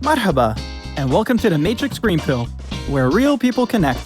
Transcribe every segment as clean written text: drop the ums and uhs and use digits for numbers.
Marhaba, and welcome to the Matrix Green Pill, where real people connect.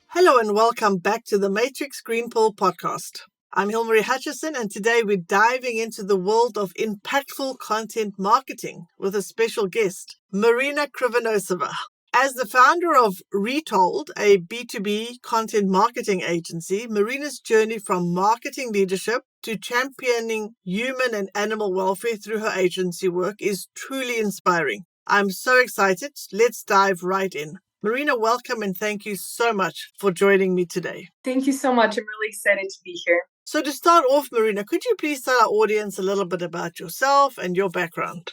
Hello and welcome back to the Matrix Green Pill podcast. I'm Hilmarie Hutchison, and today we're diving into the world of impactful content marketing with a special guest, Marina Krivonossova. As the founder of Retold, a B2B content marketing agency, Marina's journey from marketing leadership to championing human and animal welfare through her agency work is truly inspiring. I'm so excited. Let's dive right in. Marina, welcome and thank you so much for joining me today. Thank you so much. I'm really excited to be here. So to start off, Marina, could you please tell our audience a little bit about yourself and your background?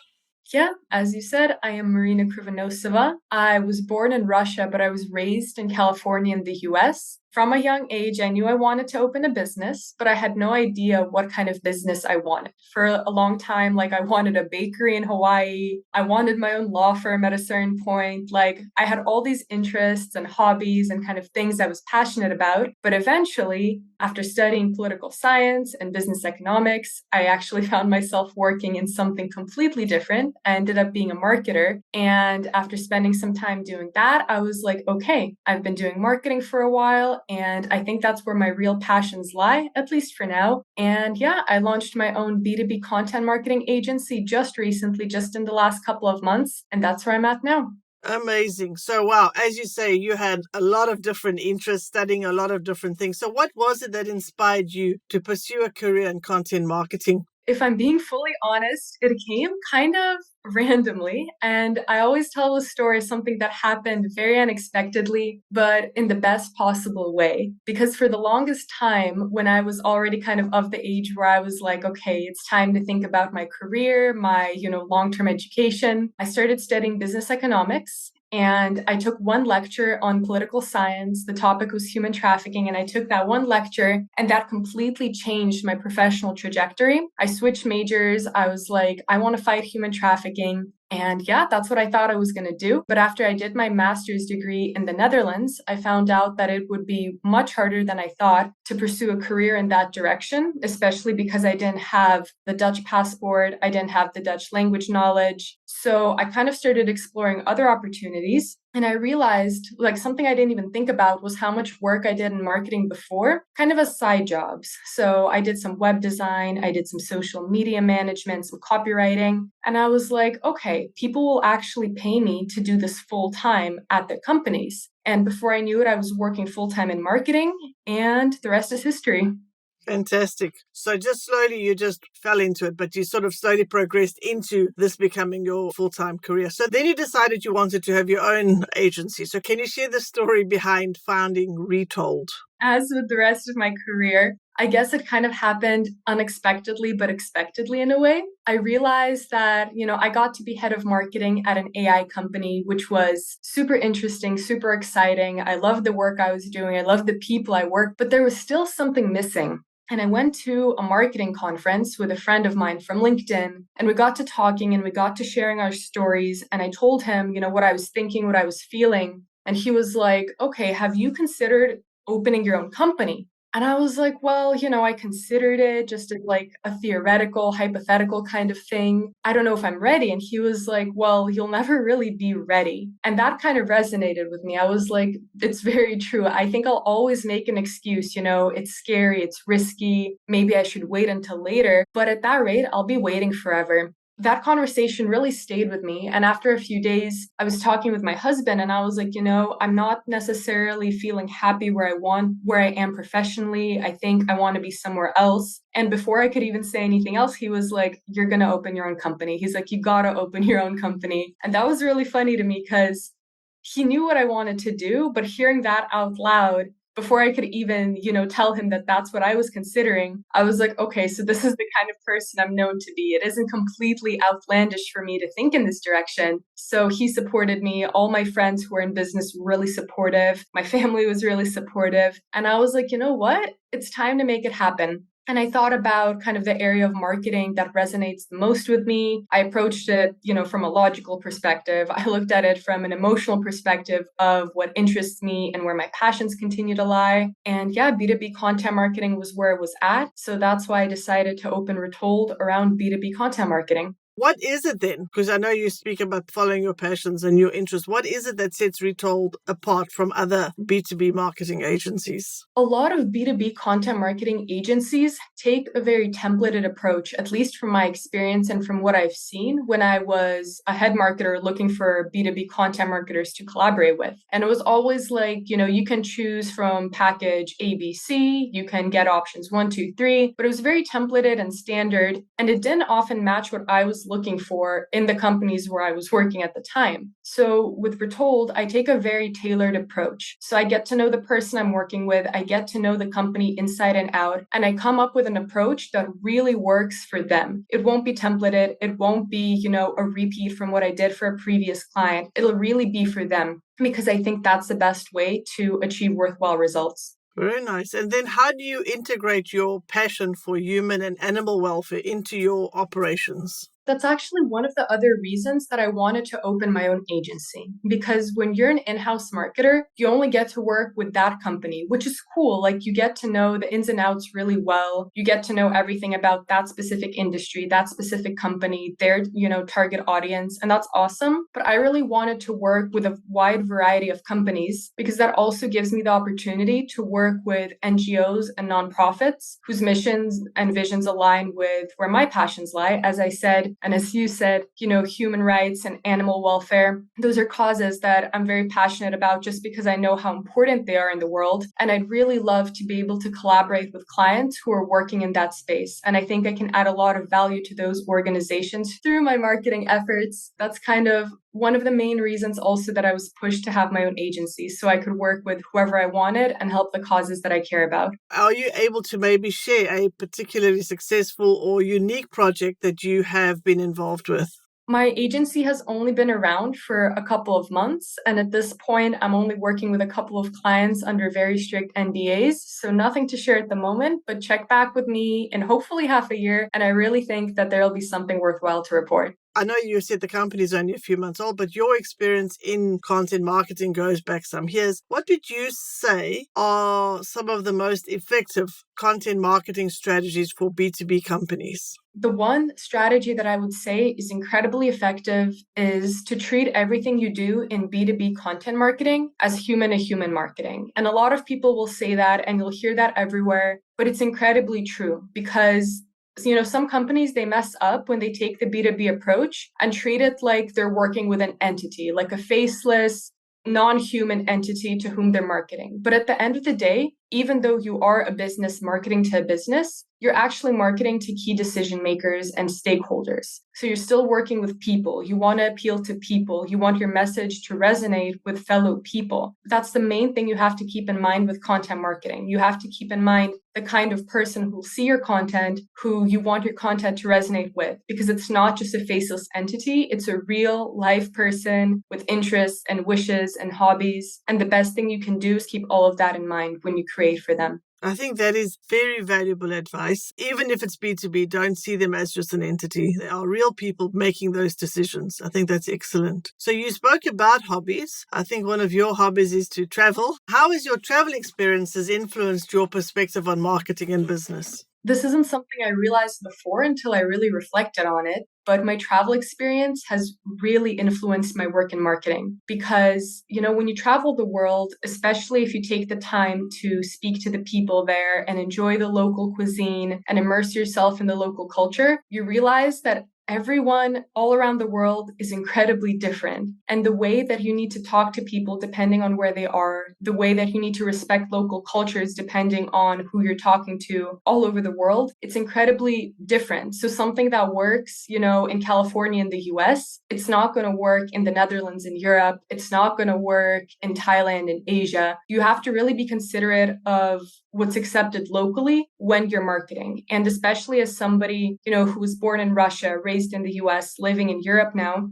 Yeah, as you said, I am Marina Krivonossova. I was born in Russia, but I was raised in California in the US. From a young age, I knew I wanted to open a business, but I had no idea what kind of business I wanted. For a long time, I wanted a bakery in Hawaii. I wanted my own law firm at a certain point. I had all these interests and hobbies and kind of things I was passionate about. But eventually, after studying political science and business economics, I actually found myself working in something completely different. I ended up being a marketer. And after spending some time doing that, I was like, okay, I've been doing marketing for a while. And I think that's where my real passions lie, at least for now. And yeah, I launched my own B2B content marketing agency just recently, just in the last couple of months. And that's where I'm at now. Amazing. So, wow, as you say, you had a lot of different interests, studying a lot of different things. So what was it that inspired you to pursue a career in content marketing? If I'm being fully honest, it came kind of randomly. And I always tell the story of something that happened very unexpectedly, but in the best possible way. Because for the longest time, when I was already kind of the age where I was like, okay, it's time to think about my career, my, long-term education, I started studying business economics. And I took one lecture on political science. The topic was human trafficking. And I took that one lecture and that completely changed my professional trajectory. I switched majors. I was like, I want to fight human trafficking. And yeah, that's what I thought I was going to do. But after I did my master's degree in the Netherlands, I found out that it would be much harder than I thought to pursue a career in that direction, especially because I didn't have the Dutch passport. I didn't have the Dutch language knowledge. So I kind of started exploring other opportunities. And I realized something I didn't even think about was how much work I did in marketing before, kind of as side jobs. So I did some web design, I did some social media management, some copywriting. And I was like, okay, people will actually pay me to do this full time at their companies. And before I knew it, I was working full time in marketing, and the rest is history. Fantastic. So just slowly you just fell into it, but you sort of slowly progressed into this becoming your full-time career. So then you decided you wanted to have your own agency. So can you share the story behind founding Retold? As with the rest of my career, I guess it kind of happened unexpectedly, but expectedly in a way. I realized that, I got to be head of marketing at an AI company, which was super interesting, super exciting. I loved the work I was doing. I loved the people I worked, but there was still something missing. And I went to a marketing conference with a friend of mine from LinkedIn, and we got to talking and we got to sharing our stories. And I told him, what I was thinking, what I was feeling. And he was like, okay, have you considered opening your own company? And I was like, well, I considered it just as a theoretical, hypothetical kind of thing. I don't know if I'm ready. And he was like, well, you'll never really be ready. And that kind of resonated with me. I was like, it's very true. I think I'll always make an excuse, it's scary, it's risky. Maybe I should wait until later. But at that rate, I'll be waiting forever. That conversation really stayed with me. And after a few days, I was talking with my husband and I was like, I'm not necessarily feeling happy where I am professionally. I think I want to be somewhere else. And before I could even say anything else, he was like, you're going to open your own company. He's like, you got to open your own company. And that was really funny to me because he knew what I wanted to do, but hearing that out loud, before I could even, tell him that that's what I was considering, I was like, okay, so this is the kind of person I'm known to be. It isn't completely outlandish for me to think in this direction. So he supported me. All my friends who were in business were really supportive. My family was really supportive. And I was like, you know what? It's time to make it happen. And I thought about kind of the area of marketing that resonates the most with me. I approached it, from a logical perspective. I looked at it from an emotional perspective of what interests me and where my passions continue to lie. And yeah, B2B content marketing was where it was at. So that's why I decided to open Retold around B2B content marketing. What is it then? Because I know you speak about following your passions and your interests. What is it that sets Retold apart from other B2B marketing agencies? A lot of B2B content marketing agencies take a very templated approach, at least from my experience and from what I've seen when I was a head marketer looking for B2B content marketers to collaborate with. And it was always like, you can choose from package ABC, you can get options 1, 2, 3, but it was very templated and standard. And it didn't often match what I was looking for in the companies where I was working at the time. So with Retold, I take a very tailored approach. So I get to know the person I'm working with, I get to know the company inside and out, and I come up with an approach that really works for them. It won't be templated. It won't be, a repeat from what I did for a previous client. It'll really be for them because I think that's the best way to achieve worthwhile results. Very nice. And then how do you integrate your passion for human and animal welfare into your operations? That's actually one of the other reasons that I wanted to open my own agency. Because when you're an in-house marketer, you only get to work with that company, which is cool. Like you get to know the ins and outs really well. You get to know everything about that specific industry, that specific company, their, target audience. And that's awesome. But I really wanted to work with a wide variety of companies because that also gives me the opportunity to work with NGOs and nonprofits whose missions and visions align with where my passions lie. As I said, and as you said, human rights and animal welfare, those are causes that I'm very passionate about just because I know how important they are in the world. And I'd really love to be able to collaborate with clients who are working in that space. And I think I can add a lot of value to those organizations through my marketing efforts. That's kind of one of the main reasons also that I was pushed to have my own agency so I could work with whoever I wanted and help the causes that I care about. Are you able to maybe share a particularly successful or unique project that you have been involved with? My agency has only been around for a couple of months. And at this point, I'm only working with a couple of clients under very strict NDAs. So nothing to share at the moment, but check back with me in hopefully half a year. And I really think that there'll be something worthwhile to report. I know you said the company's only a few months old, but your experience in content marketing goes back some years. What would you say are some of the most effective content marketing strategies for B2B companies? The one strategy that I would say is incredibly effective is to treat everything you do in B2B content marketing as human-to-human marketing. And a lot of people will say that, and you'll hear that everywhere, but it's incredibly true because some companies, they mess up when they take the B2B approach and treat it like they're working with an entity, like a faceless, non-human entity to whom they're marketing. But at the end of the day, even though you are a business marketing to a business, you're actually marketing to key decision makers and stakeholders. So you're still working with people. You want to appeal to people. You want your message to resonate with fellow people. That's the main thing you have to keep in mind with content marketing. You have to keep in mind the kind of person who'll see your content, who you want your content to resonate with, because it's not just a faceless entity. It's a real live person with interests and wishes and hobbies. And the best thing you can do is keep all of that in mind when you create for them. I think that is very valuable advice. Even if it's B2B, don't see them as just an entity. They are real people making those decisions. I think that's excellent. So you spoke about hobbies. I think one of your hobbies is to travel. How has your travel experiences influenced your perspective on marketing and business? This isn't something I realized before until I really reflected on it, but my travel experience has really influenced my work in marketing because, when you travel the world, especially if you take the time to speak to the people there and enjoy the local cuisine and immerse yourself in the local culture, you realize that everyone all around the world is incredibly different. And the way that you need to talk to people depending on where they are, the way that you need to respect local cultures depending on who you're talking to all over the world, it's incredibly different. So something that works, in California in the US, it's not going to work in the Netherlands in Europe. It's not going to work in Thailand in Asia. You have to really be considerate of what's accepted locally when you're marketing. And especially as somebody, who was born in Russia, raised in the US, living in Europe now,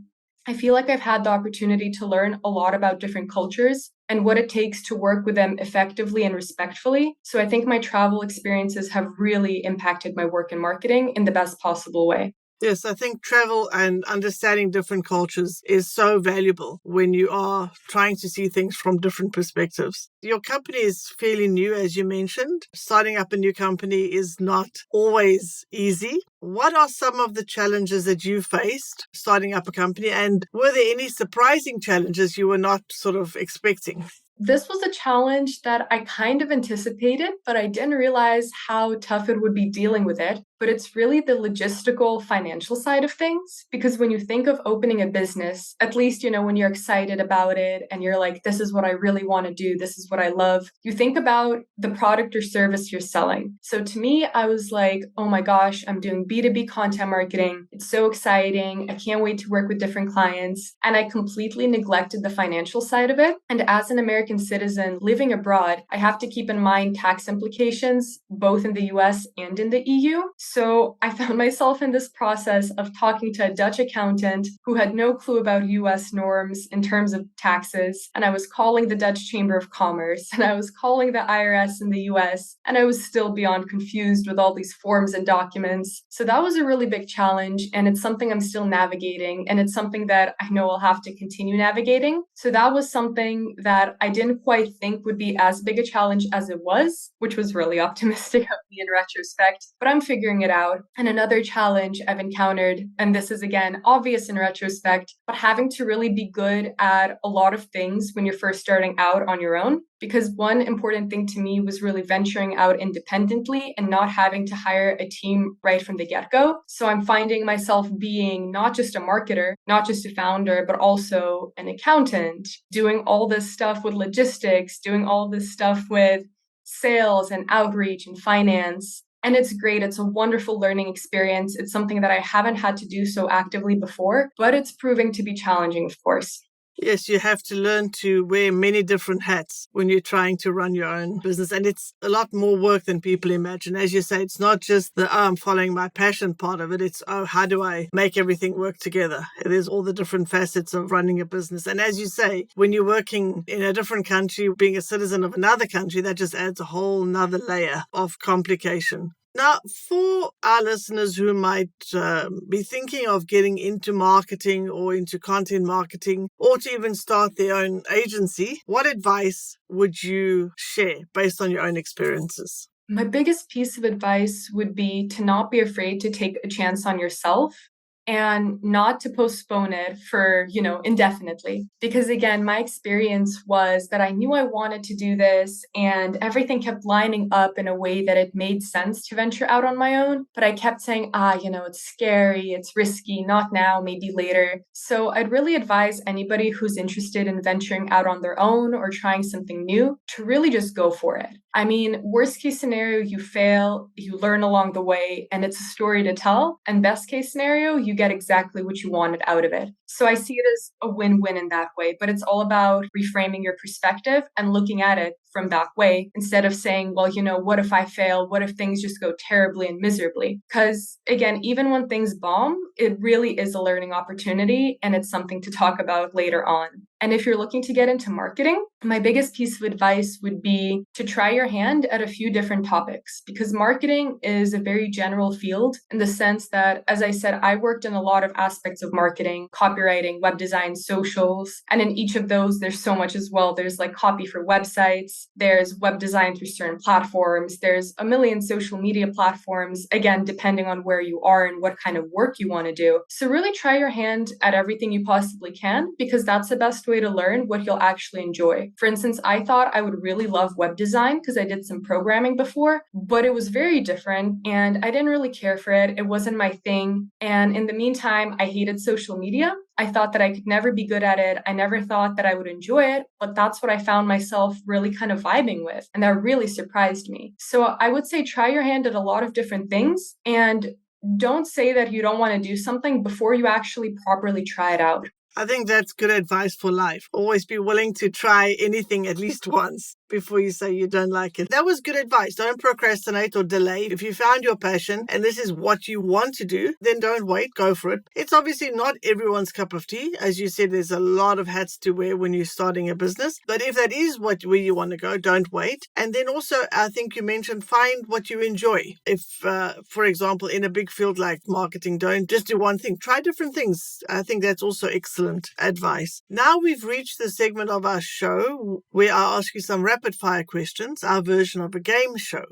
I feel like I've had the opportunity to learn a lot about different cultures and what it takes to work with them effectively and respectfully. So I think my travel experiences have really impacted my work in marketing in the best possible way. Yes, I think travel and understanding different cultures is so valuable when you are trying to see things from different perspectives. Your company is fairly new, as you mentioned. Starting up a new company is not always easy. What are some of the challenges that you faced starting up a company? And were there any surprising challenges you were not sort of expecting? This was a challenge that I kind of anticipated, but I didn't realize how tough it would be dealing with it. But it's really the logistical financial side of things. Because when you think of opening a business, at least, when you're excited about it and you're like, this is what I really want to do, this is what I love, you think about the product or service you're selling. So to me, I was like, oh my gosh, I'm doing B2B content marketing. It's so exciting. I can't wait to work with different clients. And I completely neglected the financial side of it. And as an American citizen living abroad, I have to keep in mind tax implications, both in the US and in the EU. So I found myself in this process of talking to a Dutch accountant who had no clue about US norms in terms of taxes. And I was calling the Dutch Chamber of Commerce, and I was calling the IRS in the US, and I was still beyond confused with all these forms and documents. So that was a really big challenge, and it's something I'm still navigating, and it's something that I know I'll have to continue navigating. So that was something that I didn't quite think would be as big a challenge as it was, which was really optimistic of me in retrospect, but I'm figuring it out. And another challenge I've encountered, and this is again obvious in retrospect, but having to really be good at a lot of things when you're first starting out on your own. Because one important thing to me was really venturing out independently and not having to hire a team right from the get-go. So I'm finding myself being not just a marketer, not just a founder, but also an accountant, doing all this stuff with logistics, doing all this stuff with sales and outreach and finance. And it's great. It's a wonderful learning experience. It's something that I haven't had to do so actively before, but it's proving to be challenging, of course. Yes, you have to learn to wear many different hats when you're trying to run your own business. And it's a lot more work than people imagine. As you say, it's not just the, I'm following my passion part of it. It's, how do I make everything work together? There's all the different facets of running a business. And as you say, when you're working in a different country, being a citizen of another country, that just adds a whole nother layer of complication. Now, for our listeners who might be thinking of getting into marketing or into content marketing or to even start their own agency, what advice would you share based on your own experiences? My biggest piece of advice would be to not be afraid to take a chance on yourself and not to postpone it for, indefinitely. Because again, my experience was that I knew I wanted to do this and everything kept lining up in a way that it made sense to venture out on my own. But I kept saying, it's scary, it's risky, not now, maybe later. So I'd really advise anybody who's interested in venturing out on their own or trying something new to really just go for it. I mean, worst case scenario, you fail, you learn along the way, and it's a story to tell. And best case scenario, you get exactly what you wanted out of it. So I see it as a win-win in that way, but it's all about reframing your perspective and looking at it from that way instead of saying, well, what if I fail? What if things just go terribly and miserably? Because again, even when things bomb, it really is a learning opportunity and it's something to talk about later on. And if you're looking to get into marketing, my biggest piece of advice would be to try your hand at a few different topics because marketing is a very general field in the sense that, as I said, I worked in a lot of aspects of marketing, copywriting, web design, socials. And in each of those, there's so much as well. There's like copy for websites, there's web design through certain platforms, there's a million social media platforms, again, depending on where you are and what kind of work you want to do. So really try your hand at everything you possibly can because that's the best way to learn what you'll actually enjoy. For instance, I thought I would really love web design because I did some programming before, but it was very different and I didn't really care for it. It wasn't my thing. And in the meantime, I hated social media. I thought that I could never be good at it. I never thought that I would enjoy it, but that's what I found myself really kind of vibing with. And that really surprised me. So I would say try your hand at a lot of different things and don't say that you don't want to do something before you actually properly try it out. I think that's good advice for life. Always be willing to try anything at least once. before you say you don't like it. That was good advice. Don't procrastinate or delay. If you found your passion and this is what you want to do, then don't wait, go for it. It's obviously not everyone's cup of tea. As you said, there's a lot of hats to wear when you're starting a business. But if that is where you want to go, don't wait. And then also, I think you mentioned find what you enjoy. If, for example, in a big field like marketing, don't just do one thing. Try different things. I think that's also excellent advice. Now we've reached the segment of our show where I ask you some rapid fire questions, our version of a game show.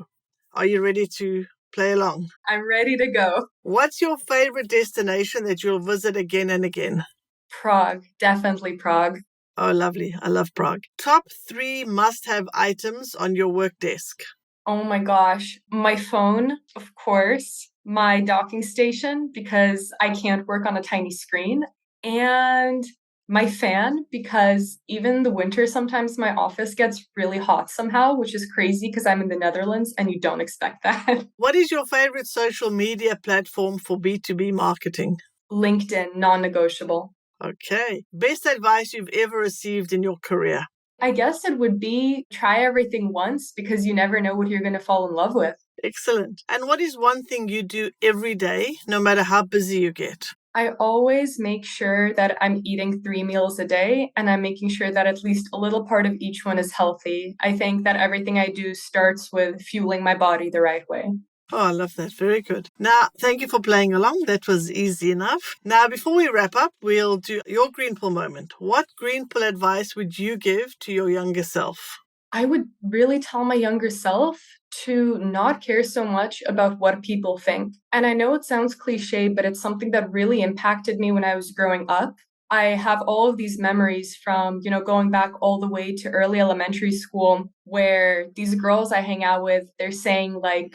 Are you ready to play along? I'm ready to go. What's your favorite destination that you'll visit again and again? Prague. Definitely Prague. Oh, lovely. I love Prague. Top 3 must-have items on your work desk. Oh my gosh. My phone, of course. My docking station, because I can't work on a tiny screen. And my fan, because even in the winter, sometimes my office gets really hot somehow, which is crazy because I'm in the Netherlands and you don't expect that. What is your favorite social media platform for B2B marketing? LinkedIn, non-negotiable. Okay. Best advice you've ever received in your career? I guess it would be try everything once because you never know what you're going to fall in love with. Excellent. And what is one thing you do every day, no matter how busy you get? I always make sure that I'm eating 3 meals a day and I'm making sure that at least a little part of each one is healthy. I think that everything I do starts with fueling my body the right way. Oh, I love that. Very good. Now, thank you for playing along. That was easy enough. Now, before we wrap up, we'll do your green pill moment. What green pill advice would you give to your younger self? I would really tell my younger self to not care so much about what people think. And I know it sounds cliche, but it's something that really impacted me when I was growing up. I have all of these memories from, going back all the way to early elementary school where these girls I hang out with, they're saying like,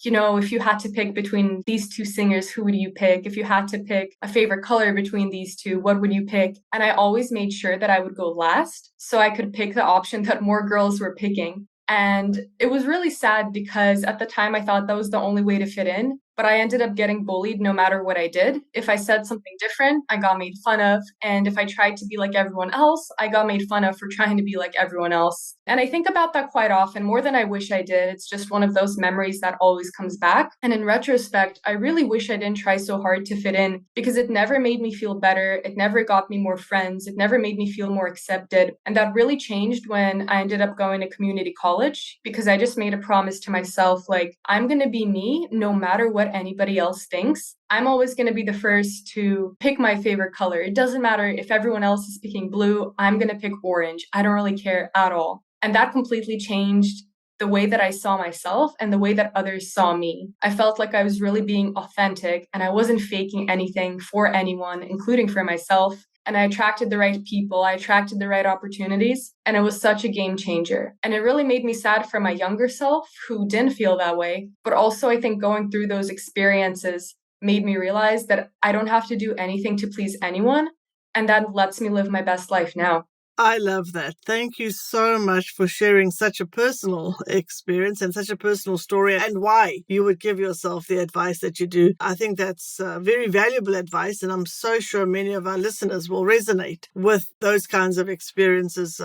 if you had to pick between these 2 singers, who would you pick? If you had to pick a favorite color between these 2, what would you pick? And I always made sure that I would go last so I could pick the option that more girls were picking. And it was really sad because at the time I thought that was the only way to fit in. But I ended up getting bullied no matter what I did. If I said something different, I got made fun of. And if I tried to be like everyone else, I got made fun of for trying to be like everyone else. And I think about that quite often, more than I wish I did. It's just one of those memories that always comes back. And in retrospect, I really wish I didn't try so hard to fit in because it never made me feel better. It never got me more friends. It never made me feel more accepted. And that really changed when I ended up going to community college because I just made a promise to myself, like, I'm going to be me no matter what anybody else thinks. I'm always going to be the first to pick my favorite color. It doesn't matter if everyone else is picking blue, I'm going to pick orange. I don't really care at all. And that completely changed the way that I saw myself and the way that others saw me. I felt like I was really being authentic and I wasn't faking anything for anyone, including for myself. And I attracted the right people, I attracted the right opportunities, and it was such a game changer. And it really made me sad for my younger self who didn't feel that way. But also I think going through those experiences made me realize that I don't have to do anything to please anyone, and that lets me live my best life now. I love that. Thank you so much for sharing such a personal experience and such a personal story and why you would give yourself the advice that you do. I think that's very valuable advice, and I'm so sure many of our listeners will resonate with those kinds of experiences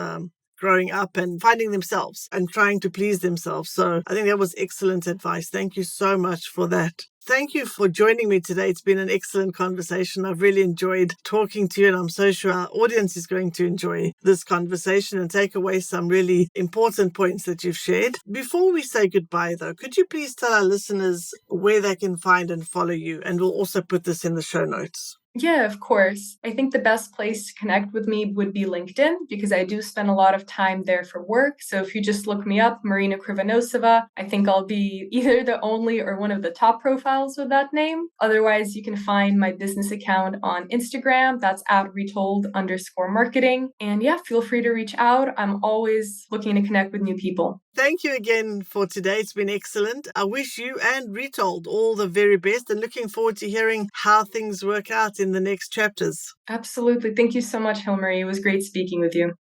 growing up and finding themselves and trying to please themselves. So I think that was excellent advice. Thank you so much for that. Thank you for joining me today. It's been an excellent conversation. I've really enjoyed talking to you, and I'm so sure our audience is going to enjoy this conversation and take away some really important points that you've shared. Before we say goodbye, though, could you please tell our listeners where they can find and follow you? And we'll also put this in the show notes. Yeah, of course. I think the best place to connect with me would be LinkedIn because I do spend a lot of time there for work. So if you just look me up, Marina Krivonossova, I think I'll be either the only or one of the top profiles with that name. Otherwise, you can find my business account on Instagram. That's at Retold_marketing. And yeah, feel free to reach out. I'm always looking to connect with new people. Thank you again for today. It's been excellent. I wish you and Retold all the very best and looking forward to hearing how things work out in the next chapters. Absolutely. Thank you so much, Hilmarie. It was great speaking with you.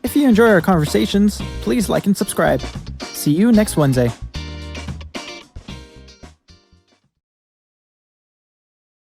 If you enjoy our conversations, please like and subscribe. See you next Wednesday.